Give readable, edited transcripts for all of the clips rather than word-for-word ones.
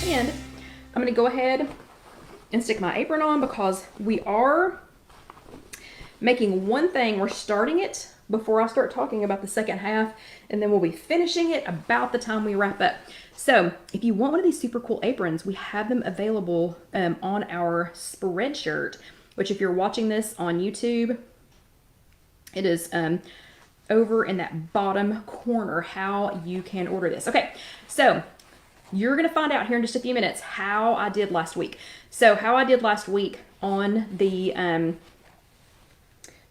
And I'm going to go ahead and stick my apron on because we are making one thing. We're starting it before I start talking about the second half, and then we'll be finishing it about the time we wrap up. So if you want one of these super cool aprons, we have them available on our Spreadshirt, which if you're watching this on YouTube, it is over in that bottom corner how you can order this. Okay, so you're going to find out here in just a few minutes how I did last week. So how I did last week on the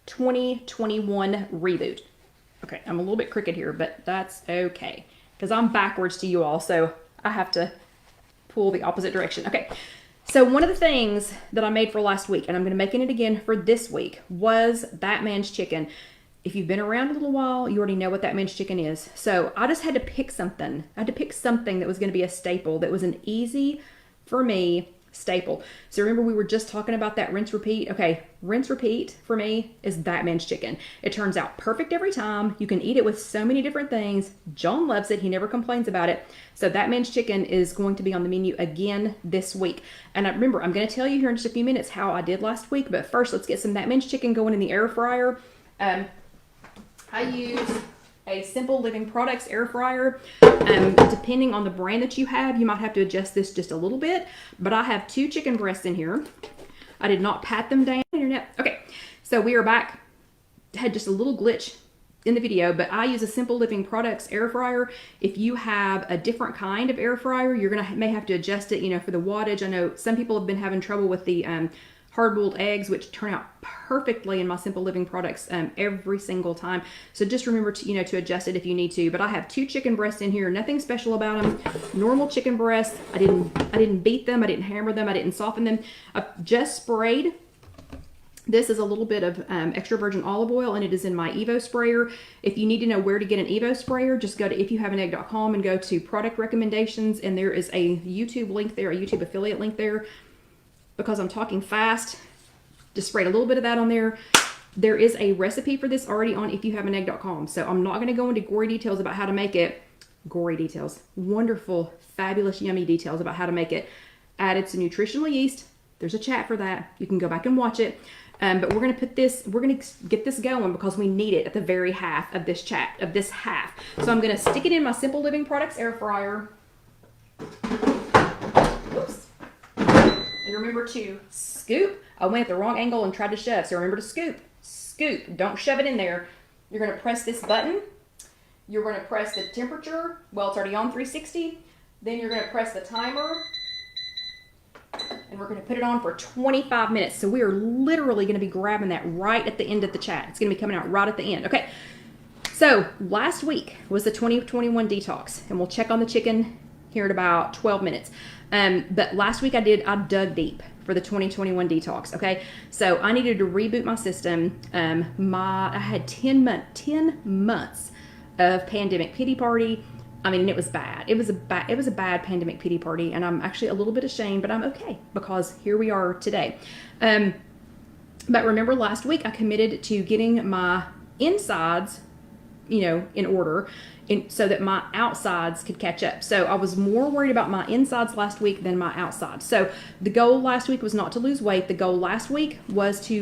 2021 Reboot. Okay, I'm a little bit crooked here, but that's okay because I'm backwards to you all, so I have to pull the opposite direction. Okay, so one of the things that I made for last week, and I'm going to make it again for this week, was Batman's chicken. If you've been around a little while, you already know what that man's chicken is. So I just had to pick something. I had to pick something that was going to be a staple, that was an easy, for me, staple. So remember we were just talking about that rinse repeat? Okay, rinse repeat for me is that man's chicken. It turns out perfect every time. You can eat it with so many different things. John loves it. He never complains about it. So that man's chicken is going to be on the menu again this week. And remember, I'm going to tell you here in just a few minutes how I did last week. But first, let's get some that man's chicken going in the air fryer. I use a Simple Living Products air fryer. Depending on the brand that you have, you might have to adjust this just a little bit. But I have 2 chicken breasts in here. I did not pat them down. Okay, so we are back. Had just a little glitch in the video, but I use a Simple Living Products air fryer. If you have a different kind of air fryer, you're may have to adjust it, you know, for the wattage. I know some people have been having trouble with the hard-boiled eggs, which turn out perfectly in my Simple Living Products every single time. So just remember to, you know, to adjust it if you need to. But I have 2 chicken breasts in here. Nothing special about them. Normal chicken breasts. I didn't beat them. I didn't hammer them. I didn't soften them. I just sprayed. This is a little bit of extra virgin olive oil, and it is in my Evo sprayer. If you need to know where to get an Evo sprayer, just go to IfYouHaveAnEgg.com and go to product recommendations, and there is a YouTube link there, a YouTube affiliate link there. Because I'm talking fast, just sprayed a little bit of that on there. There is a recipe for this already on IfYouHaveAnEgg.com. So I'm not going to go into gory details about how to make it. Gory details. Wonderful, fabulous, yummy details about how to make it. Added some nutritional yeast. There's a chat for that. You can go back and watch it. But we're going to get this going because we need it at the very half of this half. So I'm going to stick it in my Simple Living Products air fryer. Oops. And remember to scoop. I went at the wrong angle and tried to shove. So remember to scoop. Scoop. Don't shove it in there. You're going to press this button. You're going to press the temperature. Well, it's already on 360. Then you're going to press the timer. And we're going to put it on for 25 minutes. So we are literally going to be grabbing that right at the end of the chat. It's going to be coming out right at the end. Okay. So last week was the 2021 Detox. And we'll check on the chicken here in about 12 minutes. But last week I dug deep for the 2021 Detox. Okay. So I needed to reboot my system. I had 10 months of pandemic pity party. I mean, it was bad. It was a bad pandemic pity party, and I'm actually a little bit ashamed, but I'm okay because here we are today. But remember last week I committed to getting my insides, you know, in order, so that my outsides could catch up. So I was more worried about my insides last week than my outsides. So the goal last week was not to lose weight. The goal last week was to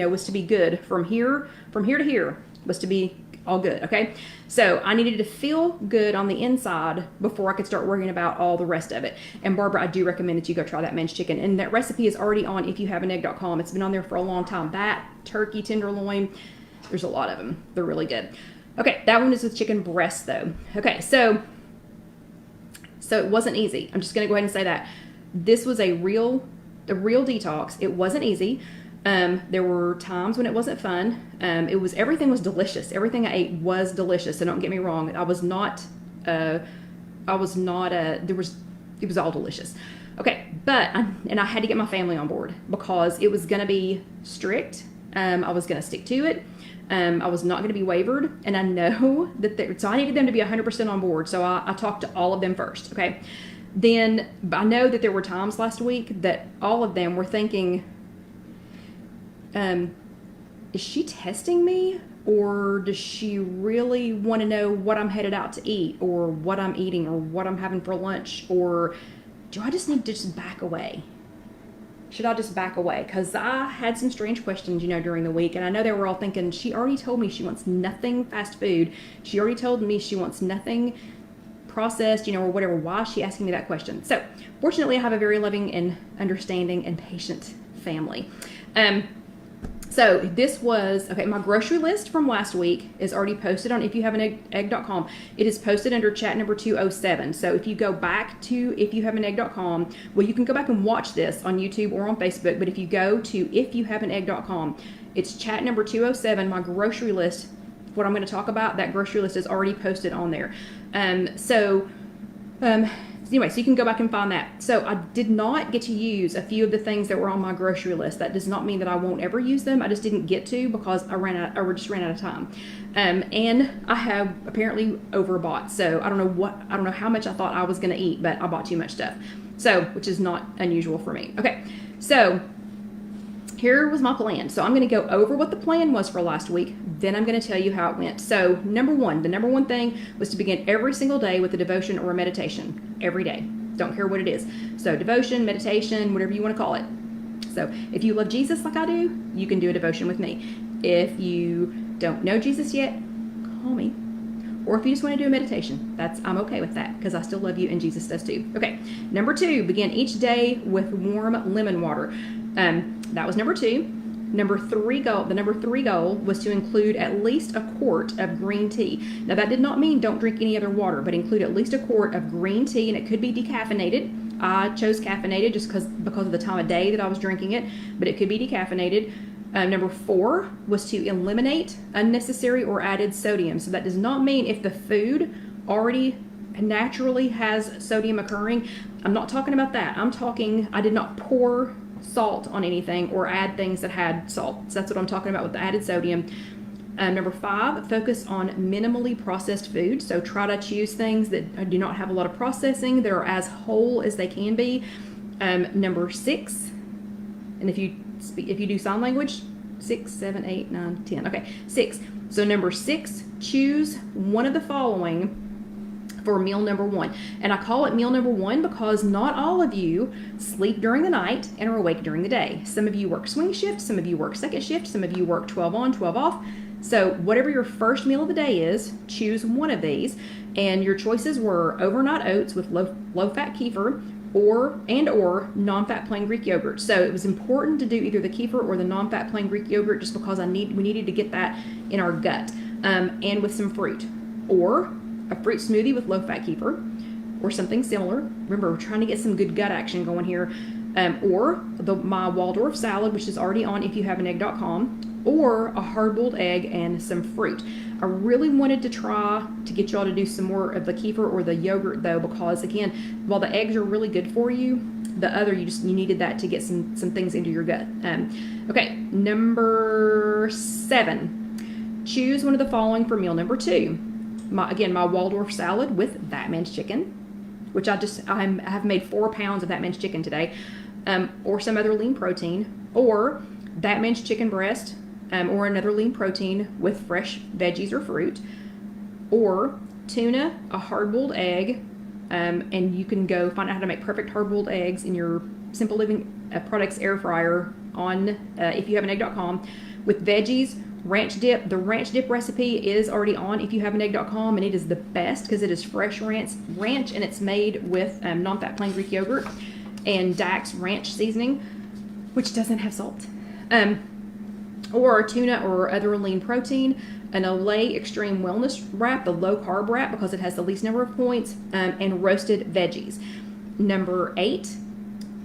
was to be good from here to here, was to be all good. Okay. So I needed to feel good on the inside before I could start worrying about all the rest of it. And Barbara, I do recommend that you go try that man's chicken. And that recipe is already on IfYouHaveAnEgg.com. It's been on there for a long time. That turkey tenderloin, there's a lot of them. They're really good. Okay, that one is with chicken breast though. Okay, so it wasn't easy. I'm just gonna go ahead and say that. This was a real detox. It wasn't easy. There were times when it wasn't fun. Everything was delicious. Everything I ate was delicious. So don't get me wrong. It was all delicious. Okay, but I had to get my family on board because it was gonna be strict. I was gonna stick to it. I was not going to be wavered, and I know that so I needed them to be 100% on board. So I talked to all of them first. Okay. Then I know that there were times last week that all of them were thinking, is she testing me, or does she really want to know what I'm headed out to eat, or what I'm eating, or what I'm having for lunch, or do I just need to just back away? Should I just back away? Because I had some strange questions, during the week. And I know they were all thinking, she already told me she wants nothing fast food. She already told me she wants nothing processed, or whatever. Why is she asking me that question? So fortunately, I have a very loving and understanding and patient family. So this was, okay, my grocery list from last week is already posted on IfYouHaveAnEgg.com. It is posted under chat number 207. So if you go back to IfYouHaveAnEgg.com, well, you can go back and watch this on YouTube or on Facebook, but if you go to IfYouHaveAnEgg.com, it's chat number 207, my grocery list, what I'm going to talk about, that grocery list is already posted on there. Anyway, so you can go back and find that. So I did not get to use a few of the things that were on my grocery list. That does not mean that I won't ever use them. I just didn't get to because I just ran out of time. And I have apparently overbought. So I don't know how much I thought I was going to eat, but I bought too much stuff. So, which is not unusual for me. Okay, so here was my plan. So I'm going to go over what the plan was for last week. Then I'm going to tell you how it went. So the number one thing was to begin every single day with a devotion or a meditation. Every day. Don't care what it is. So devotion, meditation, whatever you want to call it. So if you love Jesus like I do, you can do a devotion with me. If you don't know Jesus yet, call me. Or if you just want to do a meditation, I'm okay with that because I still love you and Jesus does too. Okay. Number 2, begin each day with warm lemon water. That was number 2. The number 3 goal was to include at least a quart of green tea. Now that did not mean don't drink any other water, but include at least a quart of green tea, and it could be decaffeinated. I chose caffeinated just because of the time of day that I was drinking it, but it could be decaffeinated. Number 4 was to eliminate unnecessary or added sodium. So that does not mean if the food already naturally has sodium occurring. I'm not talking about that. I'm talking, I did not pour salt on anything or add things that had salt. So that's what I'm talking about with the added sodium. Number 5, focus on minimally processed food. So try to choose things that do not have a lot of processing, that are as whole as they can be. Number 6, and if you do sign language, 6, 7, 8, 9, 10. Okay, 6. So number 6, choose one of the following for meal number 1. And I call it meal number 1 because not all of you sleep during the night and are awake during the day. Some of you work swing shift, some of you work second shift, some of you work 12 on, 12 off. So whatever your first meal of the day is, choose one of these. And your choices were overnight oats with low-fat kefir or non-fat plain Greek yogurt. So it was important to do either the kefir or the non-fat plain Greek yogurt just because we needed to get that in our gut, and with some fruit. Or a fruit smoothie with low-fat kefir, or something similar. Remember, we're trying to get some good gut action going here. Or my Waldorf salad, which is already on IfYouHaveAnEgg.com, or a hard-boiled egg and some fruit. I really wanted to try to get y'all to do some more of the kefir or the yogurt though, because again, while the eggs are really good for you, the other, you needed that to get some things into your gut. Okay, number 7, choose one of the following for meal number 2. My Waldorf salad with that man's chicken, which I have made 4 pounds of that man's chicken today, or some other lean protein, or that man's chicken breast, or another lean protein with fresh veggies or fruit, or tuna, a hard-boiled egg, and you can go find out how to make perfect hard-boiled eggs in your Simple Living Products air fryer on IfYouHaveAnEgg.com with veggies. Ranch dip. The ranch dip recipe is already on IfYouHaveAnEgg.com, and it is the best because it is fresh ranch, and it's made with non-fat plain Greek yogurt and Dax ranch seasoning, which doesn't have salt. Or tuna or other lean protein, an Olay Extreme Wellness wrap, the low carb wrap because it has the least number of points, and roasted veggies. Number 8,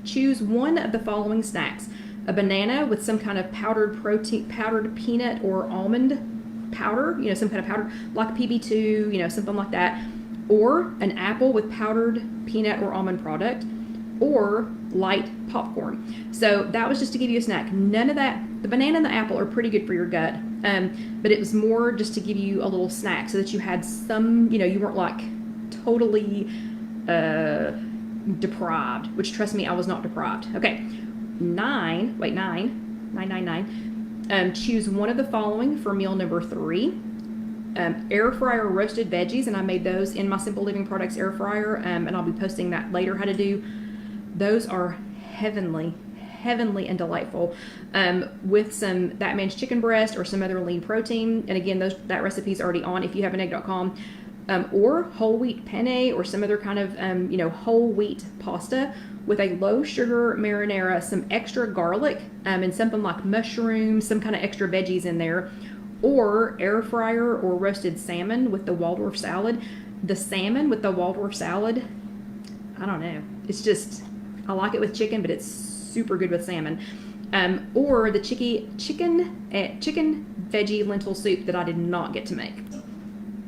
choose one of the following snacks. A banana with some kind of powdered peanut or almond powder, some kind of powder, like PB2, something like that. Or an apple with powdered peanut or almond product, or light popcorn. So that was just to give you a snack. None of that, the banana and the apple are pretty good for your gut, but it was more just to give you a little snack so that you had some, you weren't like totally deprived, which trust me, I was not deprived. Okay. 9, choose one of the following for meal number 3. Air fryer roasted veggies, and I made those in my Simple Living Products air fryer, and I'll be posting that later, how to do Those are heavenly and delightful, with some That Man's chicken breast or some other lean protein. And again, that recipe is already on IfYouHaveAnEgg.com, or whole wheat penne or some other kind of whole wheat pasta with a low sugar marinara, some extra garlic, and something like mushrooms, some kind of extra veggies in there, or air fryer or roasted salmon with the Waldorf salad. The salmon with the Waldorf salad, I don't know, it's just, I like it with chicken, but it's super good with salmon. Or the chicken veggie lentil soup that I did not get to make.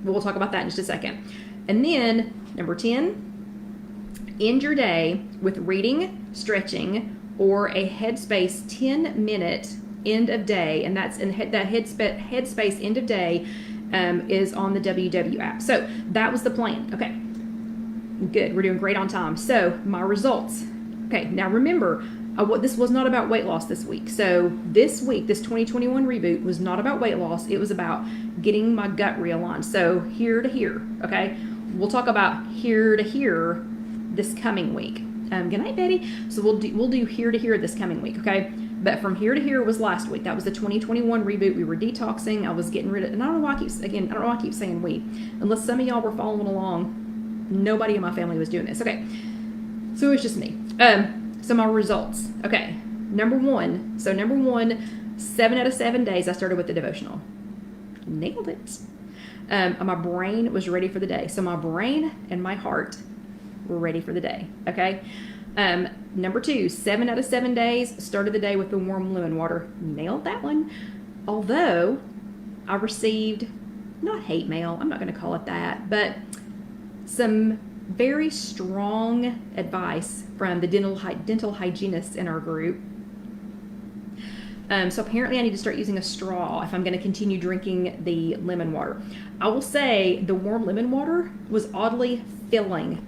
We'll talk about that in just a second. And then number 10, end your day with reading, stretching, or a Headspace 10-minute end of day. And that's in that Headspace end of day is on the WW app. So that was the plan. Okay, good. We're doing great on time. So my results. Okay, now remember, this was not about weight loss this week. So this week, this 2021 reboot was not about weight loss. It was about getting my gut realigned. So here to here, okay? We'll talk about here to here this coming week. Good night, Betty. So we'll do here to here this coming week, okay? But from here to here was last week. That was the 2021 reboot. We were detoxing. I was getting rid of, and I don't know why I keep saying we. Unless some of y'all were following along, nobody in my family was doing this. Okay, so it was just me. So my results. Okay, number one, 7 out of 7 days I started with the devotional. Nailed it. My brain was ready for the day. So my brain and my heart were ready for the day. Okay. Number 2, 7 out of 7 days started the day with the warm lemon water. Nailed that one. Although I received, not hate mail, I'm not going to call it that, but some very strong advice from the dental hygienists in our group. So apparently I need to start using a straw if I'm going to continue drinking the lemon water. I will say the warm lemon water was oddly filling.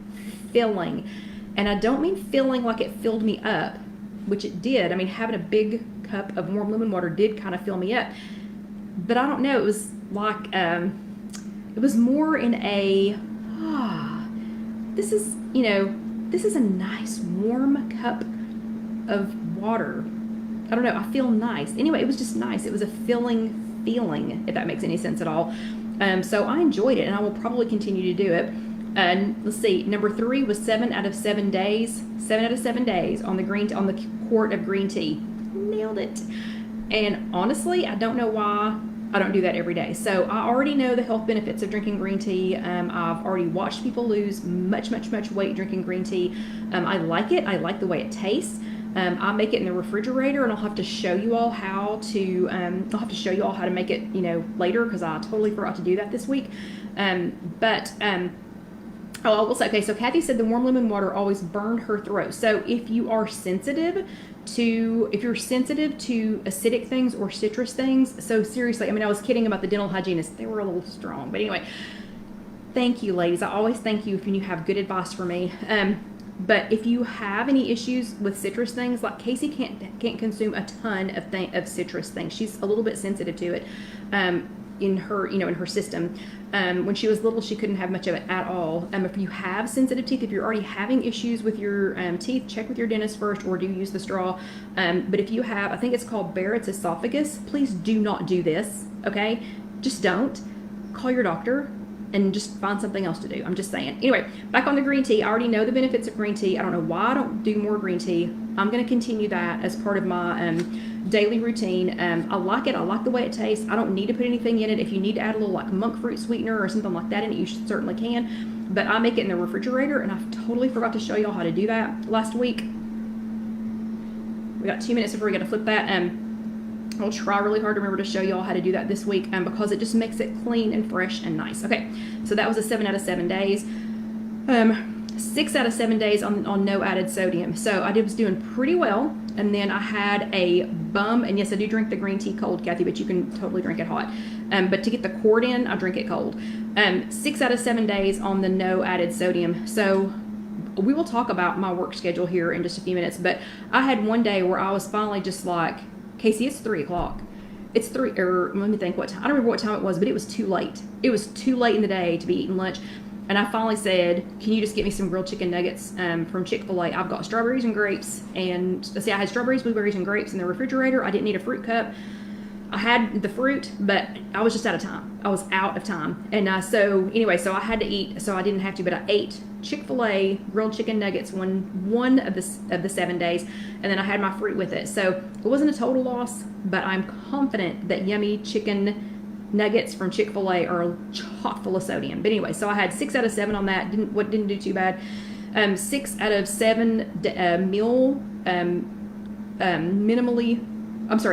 And I don't mean filling like it filled me up, which it did. I mean, having a big cup of warm lemon water did kind of fill me up. But I don't know, it was like, it was more in a, this is a nice warm cup of water. I don't know, I feel nice. Anyway, it was just nice. It was a filling feeling, if that makes any sense at all. So I enjoyed it, and I will probably continue to do it. Let's see, number 3 was 7 out of 7 days. 7 out of 7 days on the quart of green tea. Nailed it. And honestly, I don't know why I don't do that every day. So I already know the health benefits of drinking green tea. I've already watched people lose much weight drinking green tea. I like it. I like the way it tastes. I make it in the refrigerator, and I'll have to show you all how to. Make it, later, because I totally forgot to do that this week. I will say, okay, so Kathy said the warm lemon water always burned her throat. So if you're sensitive to acidic things or citrus things, so seriously, I mean, I was kidding about the dental hygienist. They were a little strong. But anyway, thank you, ladies. I always thank you if you have good advice for me. But if you have any issues with citrus things, like Casey can't consume a ton of citrus things. She's a little bit sensitive to it. In her system. When she was little, she couldn't have much of it at all. If you have sensitive teeth, if you're already having issues with your teeth, check with your dentist first, or do use the straw. But if you have, I think it's called Barrett's esophagus, please do not do this, okay? Just don't. Call your doctor and just find something else to do. I'm just saying. Anyway, back on the green tea. I already know the benefits of green tea. I don't know why I don't do more green tea. I'm going to continue that as part of my daily routine. I like it. I like the way it tastes. I don't need to put anything in it. If you need to add a little like monk fruit sweetener or something like that in it, you certainly can. But I make it in the refrigerator, and I totally forgot to show y'all how to do that last week. We got 2 minutes before we got to flip that. I'll try really hard to remember to show y'all how to do that this week, because it just makes it clean and fresh and nice. Okay, so that was a 7 out of 7 days. 6 out of 7 days on no added sodium. So I was doing pretty well, and then I had a bum, and yes, I do drink the green tea cold, Kathy, but you can totally drink it hot. But to get the quart in, I drink it cold. 6 out of 7 days on the no added sodium. So we will talk about my work schedule here in just a few minutes, but I had one day where I was finally just like, Casey, it's 3 o'clock. It's 3, or let me think what time. I don't remember what time it was, but it was too late. It was too late in the day to be eating lunch. And I finally said, can you just get me some grilled chicken nuggets from Chick-fil-A? I've got strawberries and grapes. And let's see, I had strawberries, blueberries, and grapes in the refrigerator. I didn't need a fruit cup. I had the fruit, but I was just out of time. I was out of time. And so I had to eat, so I didn't have to, but I ate Chick-fil-A grilled chicken nuggets one of the 7 days, and then I had my fruit with it. So it wasn't a total loss, but I'm confident that yummy chicken nuggets from Chick-fil-A are chock full of sodium. But anyway, so I had 6 out of 7 on that. Didn't do too bad. 6 out of 7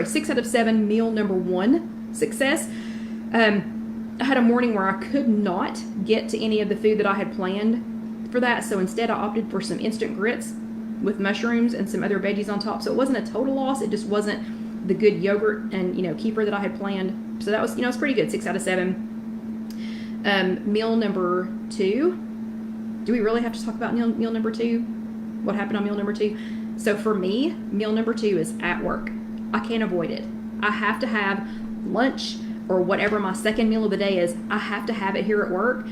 6 out of 7 meal number 1 success. I had a morning where I could not get to any of the food that I had planned for that, so instead I opted for some instant grits with mushrooms and some other veggies on top. So it wasn't a total loss. It just wasn't the good yogurt and keeper that I had planned. So that was it's pretty good. 6 out of 7. Meal number 2. Do we really have to talk about meal number 2? What happened on meal number 2? So for me, meal number 2 is at work. I can't avoid it. I have to have lunch or whatever my second meal of the day is. I have to have it here at work.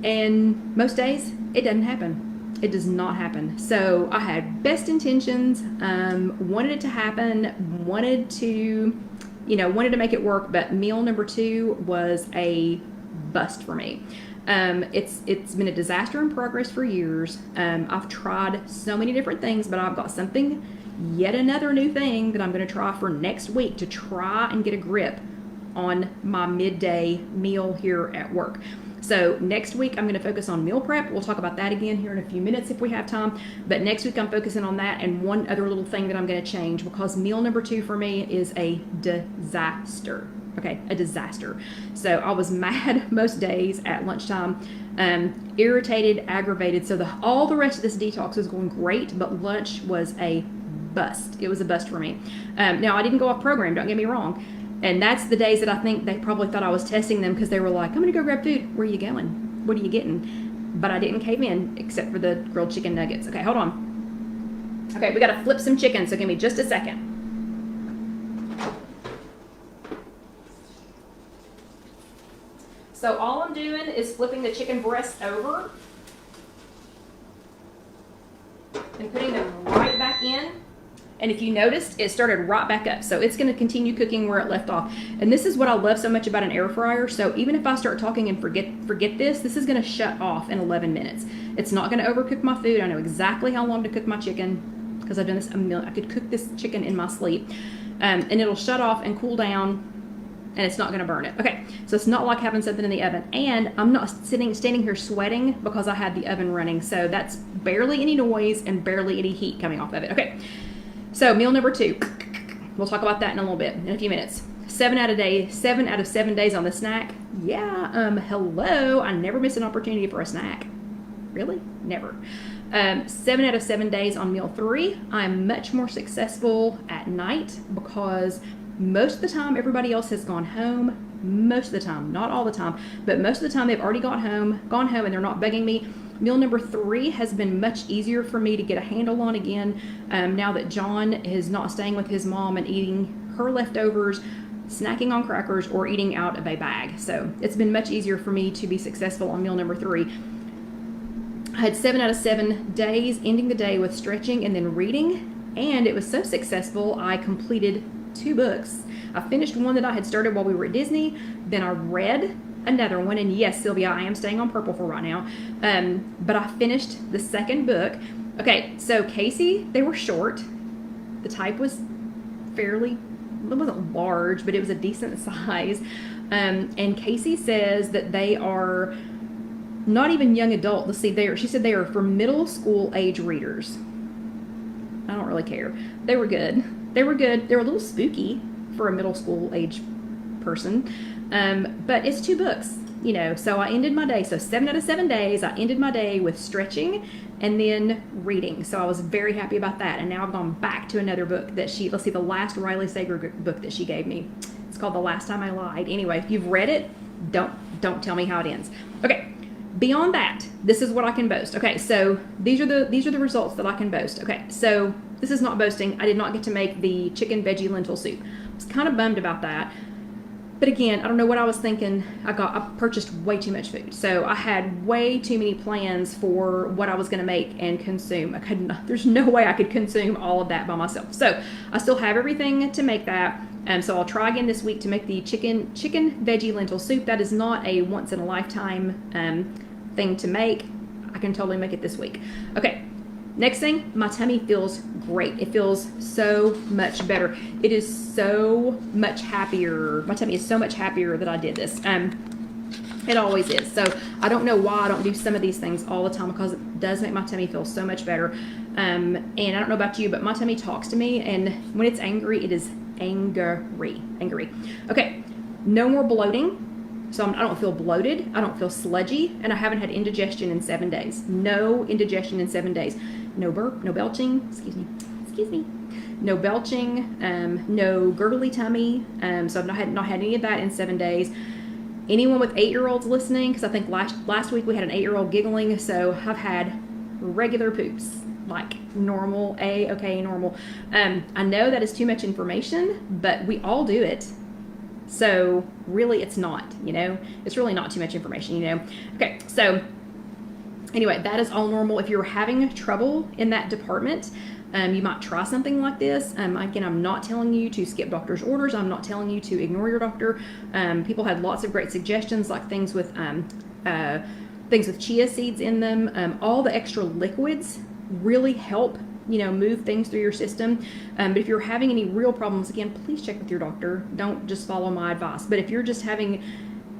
And most days, it doesn't happen. It does not happen. So I had best intentions, wanted it to happen, wanted to make it work, but meal number 2 was a bust for me. It's been a disaster in progress for years. I've tried so many different things, but I've got yet another new thing that I'm going to try for next week to try and get a grip on my midday meal here at work. So next week I'm going to focus on meal prep. We'll talk about that again here in a few minutes if we have time. But next week I'm focusing on that and one other little thing that I'm going to change, because meal number 2 for me is a disaster. Okay, a disaster. So I was mad most days at lunchtime, irritated, aggravated. So all the rest of this detox was going great, but lunch was a bust. It was a bust for me. Now I didn't go off program, don't get me wrong. And that's the days that I think they probably thought I was testing them, because they were like, I'm going to go grab food. Where are you going? What are you getting? But I didn't cave in except for the grilled chicken nuggets. Okay, hold on. Okay, we got to flip some chicken, so give me just a second. So all I'm doing is flipping the chicken breasts over and putting them right back in. And if you noticed, it started right back up. So it's going to continue cooking where it left off. And this is what I love so much about an air fryer. So even if I start talking and forget this is going to shut off in 11 minutes. It's not going to overcook my food. I know exactly how long to cook my chicken, because I've done this a million. I could cook this chicken in my sleep. And it'll shut off and cool down, and it's not going to burn it. Okay, so it's not like having something in the oven. And I'm not standing here sweating because I had the oven running. So that's barely any noise and barely any heat coming off of it. Okay. So meal number 2, we'll talk about that in a little bit, in a few minutes. 7 out of 7 days on the snack. Yeah, hello, I never miss an opportunity for a snack. Really? Never. 7 out of 7 days on meal 3. I'm much more successful at night, because most of the time everybody else has gone home. Most of the time, not all the time, but most of the time they've already gone home and they're not begging me. Meal number 3 has been much easier for me to get a handle on again, now that John is not staying with his mom and eating her leftovers, snacking on crackers, or eating out of a bag. So it's been much easier for me to be successful on meal number 3. I had 7 out of 7 days ending the day with stretching and then reading, and it was so successful I completed 2 books. I finished one that I had started while we were at Disney, then I read another one, and yes, Sylvia, I am staying on purple for right now, but I finished the second book. Okay, so Casey, they were short. The type was it wasn't large, but it was a decent size, and Casey says that they are not even young adult. Let's see, she said they are for middle school age readers. I don't really care. They were good. They were a little spooky for a middle school age person. But it's 2 books, so I ended my day. So 7 out of 7 days, I ended my day with stretching and then reading. So I was very happy about that. And now I've gone back to another book that the last Riley Sager book that she gave me. It's called The Last Time I Lied. Anyway, if you've read it, don't tell me how it ends. Okay. Beyond that, this is what I can boast. Okay. So these are the results that I can boast. Okay. So this is not boasting. I did not get to make the chicken veggie lentil soup. I was kind of bummed about that. But But again, I don't know what I was thinking. I purchased way too much food. So I had way too many plans for what I was going to make and consume. There's no way I could consume all of that by myself. So I still have everything to make that. So I'll try again this week to make the chicken veggie lentil soup. That is not a once in a lifetime thing to make. I can totally make it this week. Okay. Next thing, my tummy feels great. It feels so much better. It is so much happier. My tummy is so much happier that I did this. It always is. So I don't know why I don't do some of these things all the time, because it does make my tummy feel so much better. And I don't know about you, but my tummy talks to me, and when it's angry, it is angry. Okay, no more bloating. So I don't feel bloated, I don't feel sludgy, and I haven't had indigestion in 7 days. No indigestion in 7 days. No burp, no belching, excuse me. No belching, no gurgly tummy. So I've not had any of that in 7 days. Anyone with 8-year-olds listening, because I think last week we had an 8-year-old giggling, so I've had regular poops, like normal, normal. I know that is too much information, but we all do it. So really it's not, it's really not too much information, Okay, so anyway, that is all normal. If you're having trouble in that department, you might try something like this. Again, I'm not telling you to skip doctor's orders. I'm not telling you to ignore your doctor. People had lots of great suggestions, like things with chia seeds in them. All the extra liquids really help move things through your system. But if you're having any real problems, again, please check with your doctor. Don't just follow my advice. But if you're just having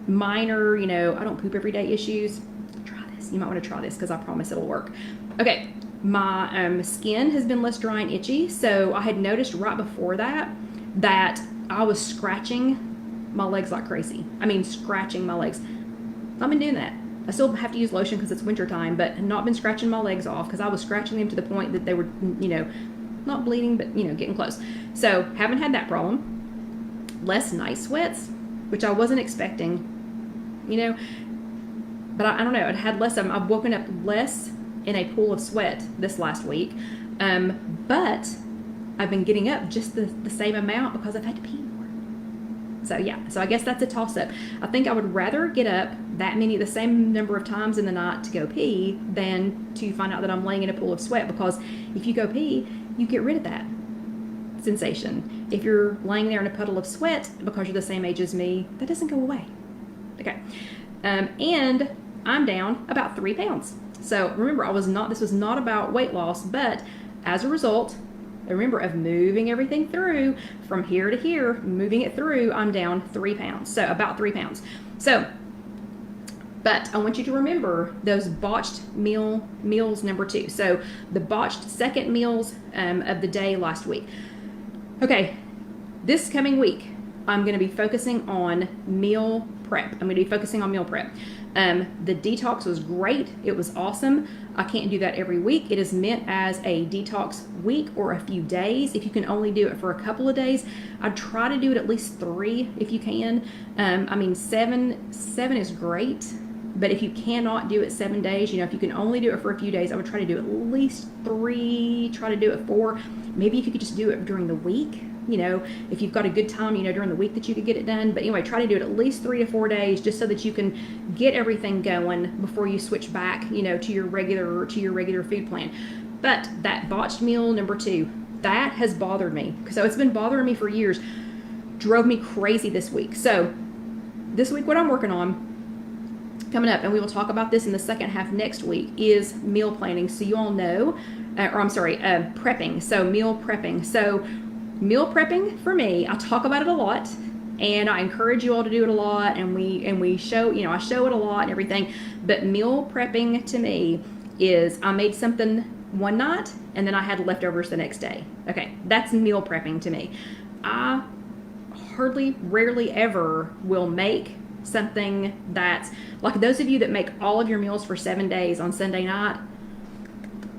minor, I don't poop every day issues, try this. You might want to try this, because I promise it'll work. Okay, my skin has been less dry and itchy. So I had noticed right before that I was scratching my legs like crazy. I mean, scratching my legs. I've been doing that. I still have to use lotion because it's winter time, but not been scratching my legs off, because I was scratching them to the point that they were, not bleeding, but, getting close. So haven't had that problem. Less night sweats, which I wasn't expecting, but I don't know. It had less of them. I've woken up less in a pool of sweat this last week, but I've been getting up just the same amount because I've had to pee more. So yeah, so I guess that's a toss-up. I think I would rather get up the same number of times in the night to go pee than to find out that I'm laying in a pool of sweat, because if you go pee, you get rid of that sensation. If you're laying there in a puddle of sweat because you're the same age as me, that doesn't go away. Okay, and I'm down about 3 pounds. So remember, this was not about weight loss, but as a result, remember, of moving everything through from here to here, moving it through, I'm down 3 pounds. So about 3 pounds. So, but I want you to remember those botched meals number 2. So the botched second meals of the day last week. Okay, this coming week, I'm going to be focusing on meal prep. The detox was great. It was awesome. I can't do that every week. It is meant as a detox week or a few days. If you can only do it for a couple of days, I'd try to do it at least 3 if you can. 7 is great, but if you cannot do it 7 days, if you can only do it for a few days, I would try to do at least 3, try to do it 4. Maybe if you could just do it during the week, if you've got a good time, during the week that you could get it done. But anyway, try to do it at least 3 to 4 days, just so that you can get everything going before you switch back, to your regular food plan. But that botched meal number 2, that has bothered me. So it's been bothering me for years, drove me crazy this week. So this week, what I'm working on coming up, and we will talk about this in the second half next week, is meal planning. So you all know, prepping. So meal prepping. So meal prepping for me, I talk about it a lot, and I encourage you all to do it a lot, and we show, I show it a lot and everything. But meal prepping to me is I made something one night and then I had leftovers the next day. Okay, that's meal prepping to me. I rarely ever will make something that's like, those of you that make all of your meals for 7 days on Sunday night,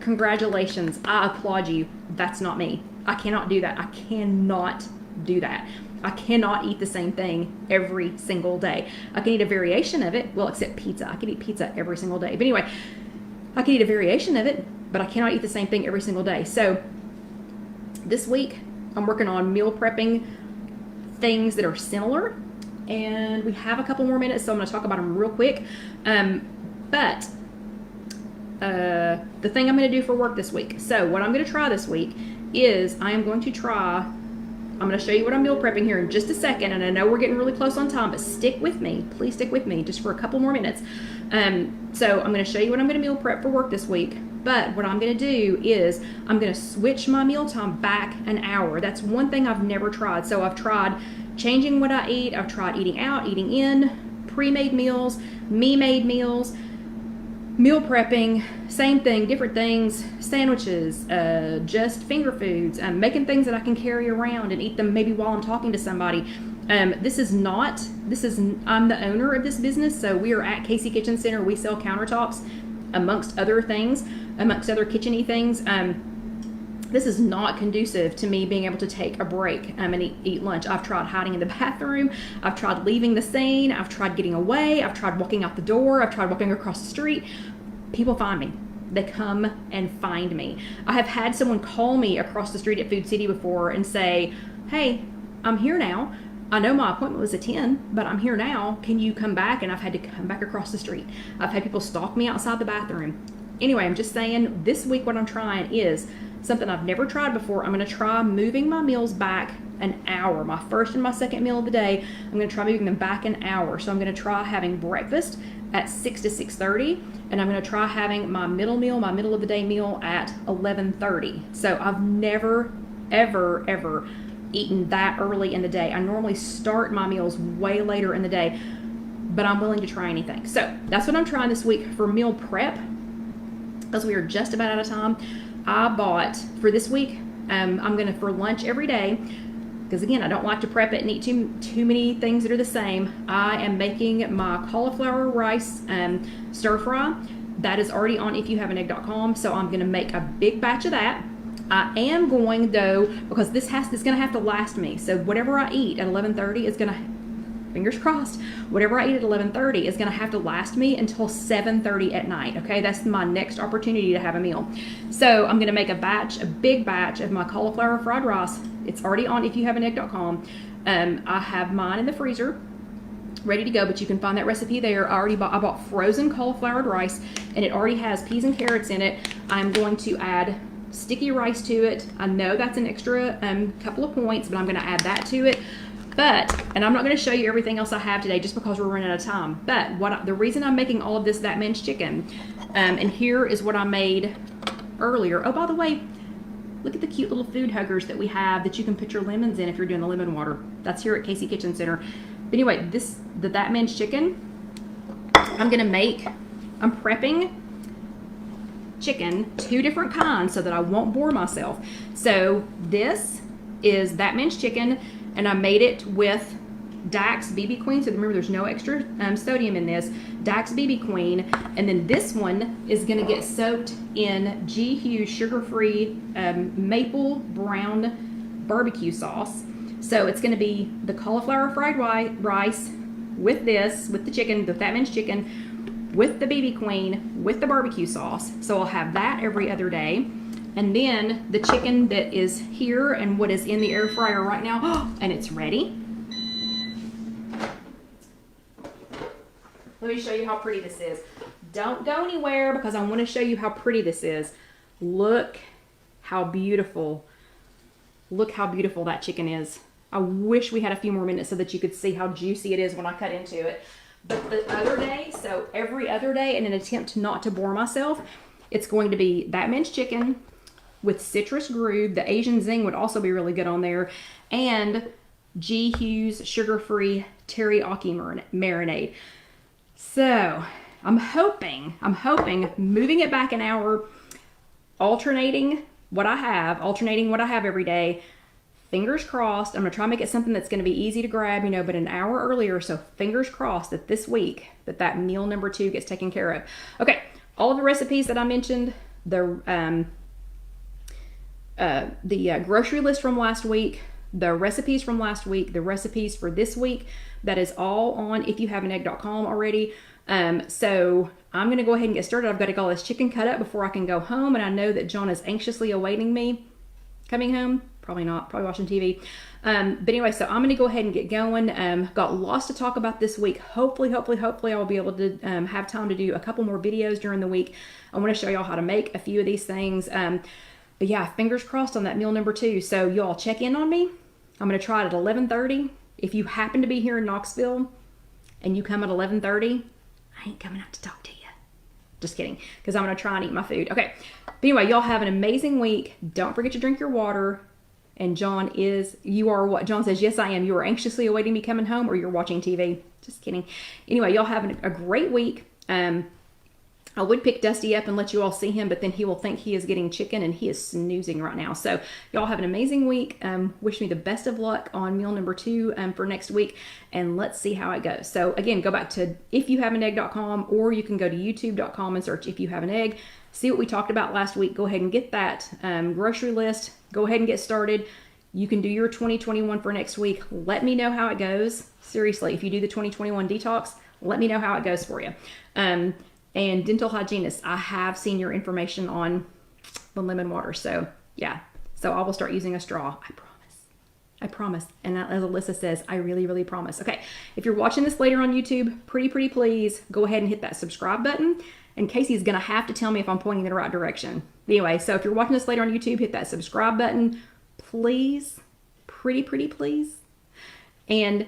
congratulations, I applaud you. That's not me. I cannot do that. I cannot do that. I cannot eat the same thing every single day. I can eat a variation of it. Well, except pizza. I can eat pizza every single day. But anyway, I can eat a variation of it, but I cannot eat the same thing every single day. So this week, I'm working on meal prepping things that are similar. and we have a couple more minutes, so I'm going to talk about them real quick. But the thing I'm going to do for work this week. So what I'm going to try this week is I'm going to show you what I'm meal prepping here in just a second, and I know we're getting really close on time, but stick with me. Please stick with me just for a couple more minutes. So I'm going to show you what I'm going to meal prep for work this week. But what I'm going to do is I'm going to switch my meal time back an hour. That's one thing I've never tried. So I've tried changing what I eat. I've tried eating out, eating in, pre-made meals, me-made meals, meal prepping, same thing, different things, sandwiches, just finger foods, making things that I can carry around and eat them maybe while I'm talking to somebody. I'm the owner of this business, so we are at Casey Kitchen Center. We sell countertops amongst other things, amongst other kitchen-y things. This is not conducive to me being able to take a break and eat lunch. I've tried hiding in the bathroom. I've tried leaving the scene. I've tried getting away. I've tried walking out the door. I've tried walking across the street. People find me. They come and find me. I have had someone call me across the street at Food City before and say, hey, I'm here now. I know my appointment was at 10, but I'm here now. Can you come back? And I've had to come back across the street. I've had people stalk me outside the bathroom. Anyway, I'm just saying this week what I'm trying is something I've never tried before. I'm going to try moving my meals back an hour. My first and my second meal of the day, I'm going to try moving them back an hour. So I'm going to try having breakfast at 6 to 6:30, and I'm going to try having my middle meal, my middle of the day meal at 11:30. So I've never, ever eaten that early in the day. I normally start my meals way later in the day, but I'm willing to try anything. So that's what I'm trying this week for meal prep, because we are just about out of time. I bought for this week, I'm going to, for lunch every day, because again, I don't like to prep it and eat too many things that are the same. I am making my cauliflower rice stir fry. That is already on IfYouHaveAnEgg.com, so I'm going to make a big batch of that. I am going, though, because it's going to have to last me. So whatever I eat at 11:30 is going to, fingers crossed, whatever I eat at 11:30 is going to have to last me until 7:30 at night. Okay, that's my next opportunity to have a meal. So I'm going to make a big batch of my cauliflower fried rice. It's already on IfYouHaveAnEgg.com. I have mine in the freezer ready to go, but you can find that recipe there. I bought frozen cauliflower rice, and it already has peas and carrots in it. I'm going to add sticky rice to it. I know that's an extra couple of points, but I'm going to add that to it. And I'm not going to show you everything else I have today just because we're running out of time. But the reason I'm making all of this that minced chicken, and here is what I made earlier. Oh, by the way, look at the cute little food huggers that we have that you can put your lemons in if you're doing the lemon water. That's here at Casey Kitchen Center. But anyway, that minced chicken, I'm prepping chicken, 2 different kinds, so that I won't bore myself. So this is that minced chicken, and I made it with Dax BB Queen. So remember, there's no extra sodium in this. Dax BB Queen. And then this one is going to get soaked in G. Hughes sugar-free maple brown barbecue sauce. So it's going to be the cauliflower fried rice with the chicken, the that minced chicken, with the BB Queen, with the barbecue sauce. So I'll have that every other day. And then the chicken that is here and what is in the air fryer right now, and it's ready. Let me show you how pretty this is. Don't go anywhere because I want to show you how pretty this is. Look how beautiful. Look how beautiful that chicken is. I wish we had a few more minutes so that you could see how juicy it is when I cut into it. But the other day, so every other day, in an attempt not to bore myself, it's going to be that minced chicken with citrus grube. The Asian zing would also be really good on there. And G. Hughes sugar-free teriyaki marinade. So I'm hoping moving it back an hour, alternating what I have every day. Fingers crossed. I'm going to try and make it something that's going to be easy to grab, but an hour earlier. So fingers crossed that this week that meal number 2 gets taken care of. Okay. All of the recipes that I mentioned, the grocery list from last week, the recipes from last week, the recipes for this week, that is all on IfYouHaveAnEgg.com already. So I'm going to go ahead and get started. I've got to get all this chicken cut up before I can go home. And I know that John is anxiously awaiting me coming home. Probably not. Probably watching TV. But anyway, so I'm going to go ahead and get going. Got lots to talk about this week. Hopefully, I'll be able to have time to do a couple more videos during the week. I want to show y'all how to make a few of these things. But yeah, fingers crossed on that meal number 2. So y'all check in on me. I'm going to try it at 11:30. If you happen to be here in Knoxville and you come at 11:30, I ain't coming out to talk to you. Just kidding, because I'm going to try and eat my food. Okay. But anyway, y'all have an amazing week. Don't forget to drink your water. And John you are what? John says, yes, I am. You are anxiously awaiting me coming home, or you're watching TV. Just kidding. Anyway, y'all have a great week. I would pick Dusty up and let you all see him, but then he will think he is getting chicken, and he is snoozing right now. So y'all have an amazing week. Wish me the best of luck on meal number 2 for next week, and let's see how it goes. So again, go back to IfYouHaveAnEgg.com, or you can go to YouTube.com and search If You Have an Egg. See what we talked about last week. Go ahead and get that grocery list. Go ahead and get started. You can do your 2021 for next week. Let me know how it goes. Seriously, if you do the 2021 detox, let me know how it goes for you. And dental hygienist, I have seen your information on the lemon water. So yeah, so I will start using a straw. I promise. And as Alyssa says, I really promise. Okay, if you're watching this later on YouTube, pretty please go ahead and hit that subscribe button. And Casey's going to have to tell me if I'm pointing in the right direction. Anyway, so if you're watching this later on YouTube, hit that subscribe button, please. Pretty please. And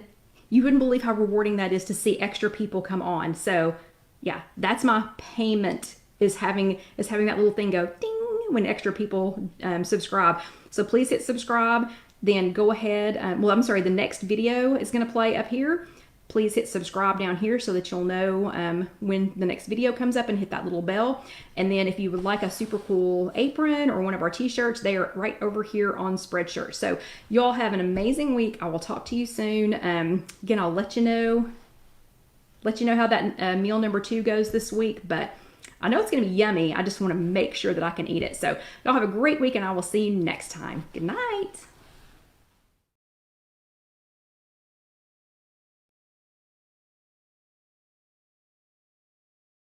you wouldn't believe how rewarding that is to see extra people come on. So yeah, that's my payment, is having that little thing go ding when extra people subscribe. So please hit subscribe. Then go ahead. The next video is going to play up here. Please hit subscribe down here so that you'll know when the next video comes up, and hit that little bell. And then if you would like a super cool apron or one of our t-shirts, they are right over here on Spreadshirt. So y'all have an amazing week. I will talk to you soon. Again, I'll let you know how that meal number 2 goes this week, but I know it's going to be yummy. I just want to make sure that I can eat it. So y'all have a great week, and I will see you next time. Good night.